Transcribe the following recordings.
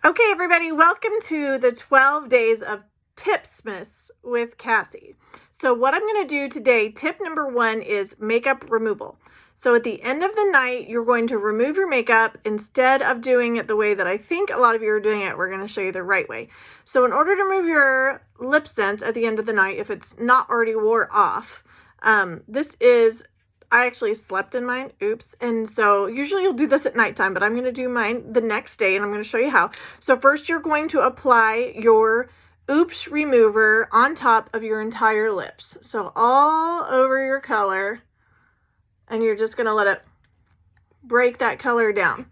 Okay, everybody, welcome to the 12 days of Tipsmas with Cassie. So what I'm going to do today, tip number 1 is makeup removal. So at the end of the night, you're going to remove your makeup instead of doing it the way that I think a lot of you are doing it. We're going to show you the right way. So in order to remove your lip scent at the end of the night, if it's not already wore off, I actually slept in mine, oops, and so usually you'll do this at nighttime, but I'm going to do mine the next day, and I'm going to show you how. So first you're going to apply your Oops Remover on top of your entire lips. So all over your color, and you're just going to let it break that color down.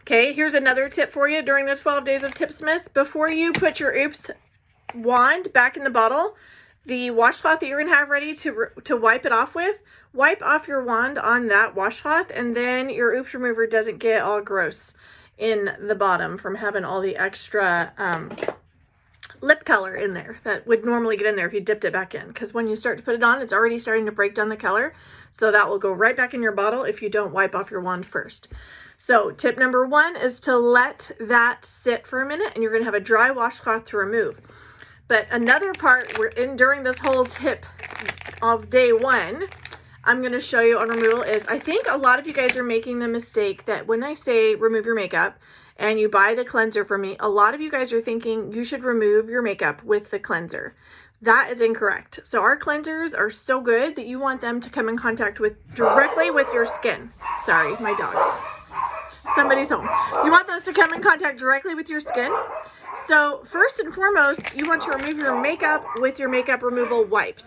Okay, here's another tip for you during the 12 days of Tipsmas. Before you put your Oops wand back in the bottle, the washcloth that you're going to have ready to wipe it off with, wipe off your wand on that washcloth, and then your Oops Remover doesn't get all gross in the bottom from having all the extra lip color in there that would normally get in there if you dipped it back in. Because when you start to put it on, it's already starting to break down the color. So that will go right back in your bottle if you don't wipe off your wand first. So tip number 1 is to let that sit for a minute, and you're going to have a dry washcloth to remove. But another part during this whole tip of day 1, I'm going to show you on removal is, I think a lot of you guys are making the mistake that when I say remove your makeup and you buy the cleanser from me, a lot of you guys are thinking you should remove your makeup with the cleanser. That is incorrect. So our cleansers are so good that you want them to come in contact directly with your skin. Sorry, my dogs. Somebody's home. You want those to come in contact directly with your skin. So first and foremost, you want to remove your makeup with your makeup removal wipes.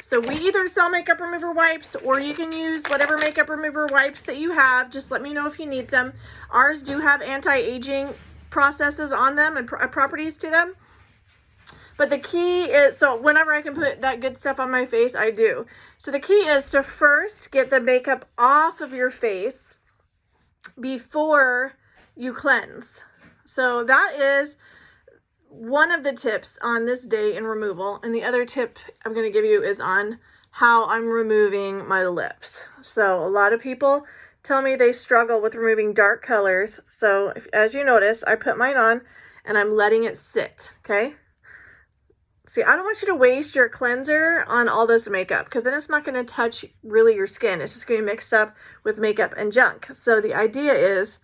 So we either sell makeup remover wipes, or you can use whatever makeup remover wipes that you have. Just let me know if you need some. Ours do have anti-aging processes on them and properties to them. But the key is, so whenever I can put that good stuff on my face, I do. So the key is to first get the makeup off of your face before you cleanse. So that is one of the tips on this day in removal, and the other tip I'm going to give you is on how I'm removing my lips. So a lot of people tell me they struggle with removing dark colors. So as you notice, I put mine on and I'm letting it sit, okay? See, I don't want you to waste your cleanser on all this makeup, because then it's not going to touch really your skin. It's just going to be mixed up with makeup and junk. So the idea is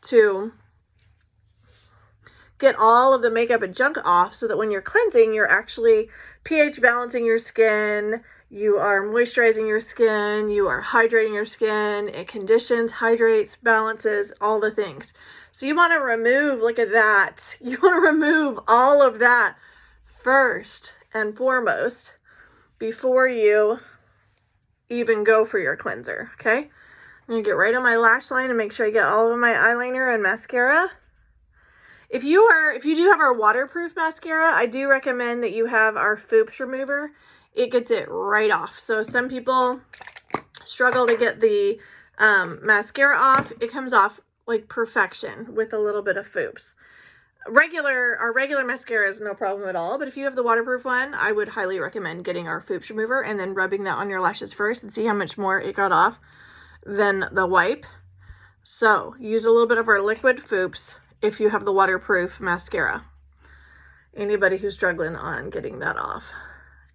to get all of the makeup and junk off so that when you're cleansing, you're actually pH balancing your skin, you are moisturizing your skin, you are hydrating your skin, it conditions, hydrates, balances, all the things. So you want to remove, look at that, you want to remove all of that first and foremost before you even go for your cleanser, okay? I'm going to get right on my lash line and make sure I get all of my eyeliner and mascara. If you do have our waterproof mascara, I do recommend that you have our Foops remover. It gets it right off. So some people struggle to get the mascara off. It comes off like perfection with a little bit of Foops. Our regular mascara is no problem at all, but if you have the waterproof one, I would highly recommend getting our Foops remover and then rubbing that on your lashes first and see how much more it got off than the wipe. So use a little bit of our liquid Foops if you have the waterproof mascara. Anybody who's struggling on getting that off.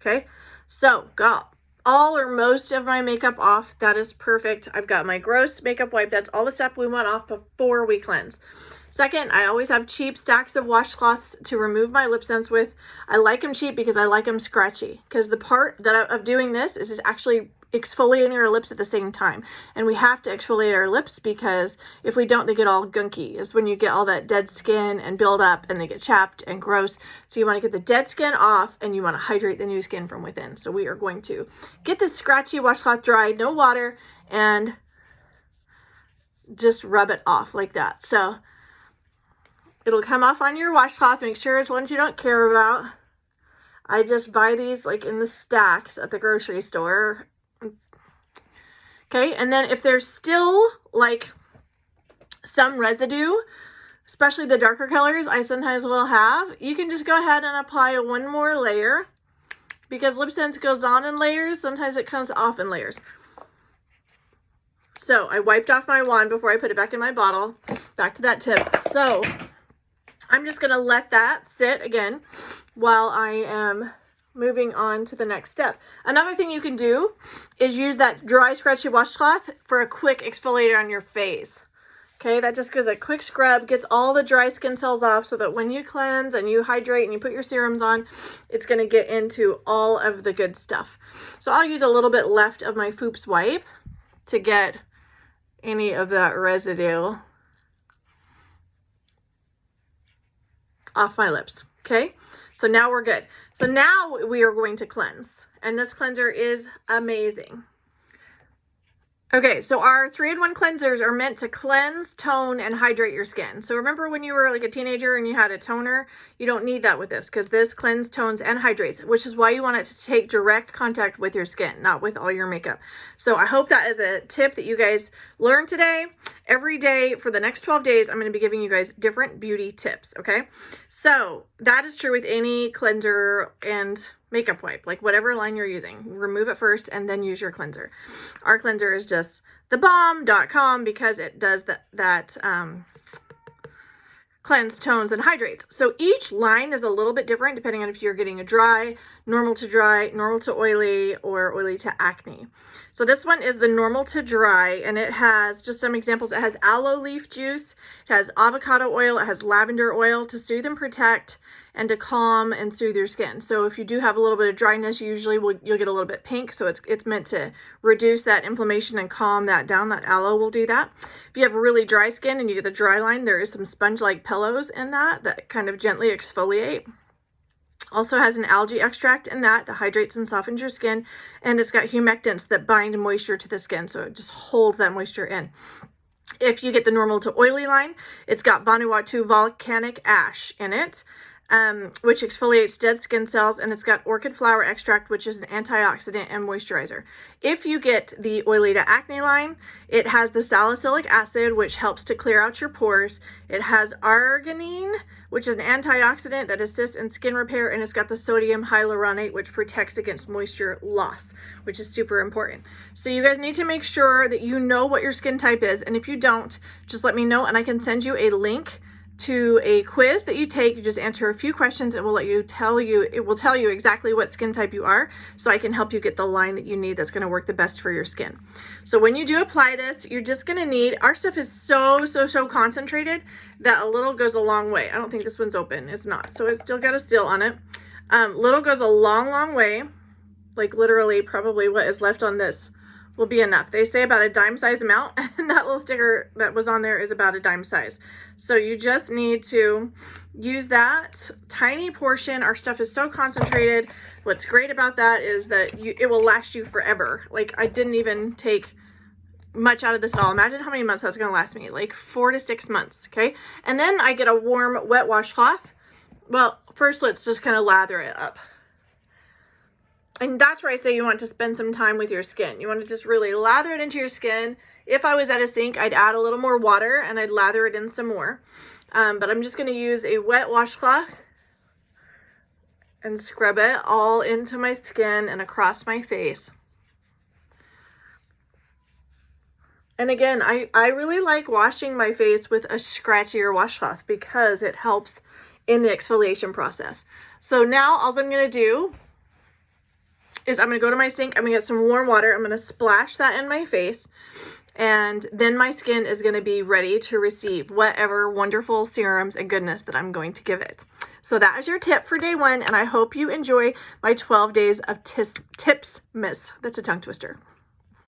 Okay, so got all or most of my makeup off. That is perfect. I've got my gross makeup wipe. That's all the stuff we want off before we cleanse. Second, I always have cheap stacks of washcloths to remove my lip scents with. I like them cheap because I like them scratchy. Because the part of doing this is actually exfoliating our lips at the same time. And we have to exfoliate our lips because if we don't, they get all gunky. It's when you get all that dead skin and build up and they get chapped and gross. So you want to get the dead skin off and you want to hydrate the new skin from within. So we are going to get this scratchy washcloth dry, no water, and just rub it off like that. So it'll come off on your washcloth. Make sure it's ones you don't care about. I just buy these like in the stacks at the grocery store. Okay, and then if there's still like some residue, especially the darker colors I sometimes will have, you can just go ahead and apply one more layer, because lip scent goes on in layers. Sometimes it comes off in layers. So I wiped off my wand before I put it back in my bottle. Back to that tip. So I'm just going to let that sit again while I am moving on to the next step. Another thing you can do is use that dry scratchy washcloth for a quick exfoliator on your face. Okay, that just gives a quick scrub, gets all the dry skin cells off so that when you cleanse and you hydrate and you put your serums on, it's going to get into all of the good stuff. So I'll use a little bit left of my Fups wipe to get any of that residue off my lips. Okay, so now we're good. So now we are going to cleanse, and this cleanser is amazing. Okay, so our 3-in-1 cleansers are meant to cleanse, tone, and hydrate your skin. So remember when you were like a teenager and you had a toner? You don't need that with this because this cleanses, tones, and hydrates, which is why you want it to take direct contact with your skin, not with all your makeup. So I hope that is a tip that you guys learned today. Every day for the next 12 days, I'm going to be giving you guys different beauty tips, okay? So that is true with any cleanser and makeup wipe, like whatever line you're using. Remove it first and then use your cleanser. Our cleanser is just thebomb.com because it does that cleanse, tones, and hydrates. So each line is a little bit different depending on if you're getting a dry, normal to oily, or oily to acne. So this one is the normal to dry, and it has just some examples. It has aloe leaf juice, it has avocado oil, it has lavender oil to soothe and protect and to calm and soothe your skin. So if you do have a little bit of dryness, usually you'll get a little bit pink. So it's meant to reduce that inflammation and calm that down. That aloe will do that. If you have really dry skin and you get the dry line, there is some sponge-like pillows in that kind of gently exfoliate. Also has an algae extract in that hydrates and softens your skin. And it's got humectants that bind moisture to the skin. So it just holds that moisture in. If you get the normal to oily line, it's got Vanuatu volcanic ash in it, which exfoliates dead skin cells, and it's got orchid flower extract, which is an antioxidant and moisturizer. If you get the oily to acne line, it has the salicylic acid, which helps to clear out your pores. It has arginine, which is an antioxidant that assists in skin repair, and it's got the sodium hyaluronate, which protects against moisture loss, which is super important. So you guys need to make sure that you know what your skin type is, and if you don't, just let me know, and I can send you a link to a quiz that you take. You just answer a few questions and it will tell you exactly what skin type you are, so I can help you get the line that you need that's going to work the best for your skin. So when you do apply this, you're just going to need, our stuff is so concentrated that a little goes a long way. I don't think this one's open. It's not. So it's still got a seal on it. Little goes a long way. Like literally probably what is left on this will be enough. They say about a dime size amount, and that little sticker that was on there is about a dime size. So you just need to use that tiny portion. Our stuff is so concentrated. What's great about that is that it will last you forever. Like I didn't even take much out of this at all. Imagine how many months that's going to last me, like 4 to 6 months. Okay. And then I get a warm wet washcloth. Well, first let's just kind of lather it up. And that's where I say you want to spend some time with your skin. You want to just really lather it into your skin. If I was at a sink, I'd add a little more water and I'd lather it in some more. But I'm just going to use a wet washcloth and scrub it all into my skin and across my face. And again, I really like washing my face with a scratchier washcloth because it helps in the exfoliation process. So now all I'm going to do is I'm going to go to my sink, I'm going to get some warm water, I'm going to splash that in my face, and then my skin is going to be ready to receive whatever wonderful serums and goodness that I'm going to give it. So that is your tip for day 1, and I hope you enjoy my 12 days of Tips Miss. That's a tongue twister.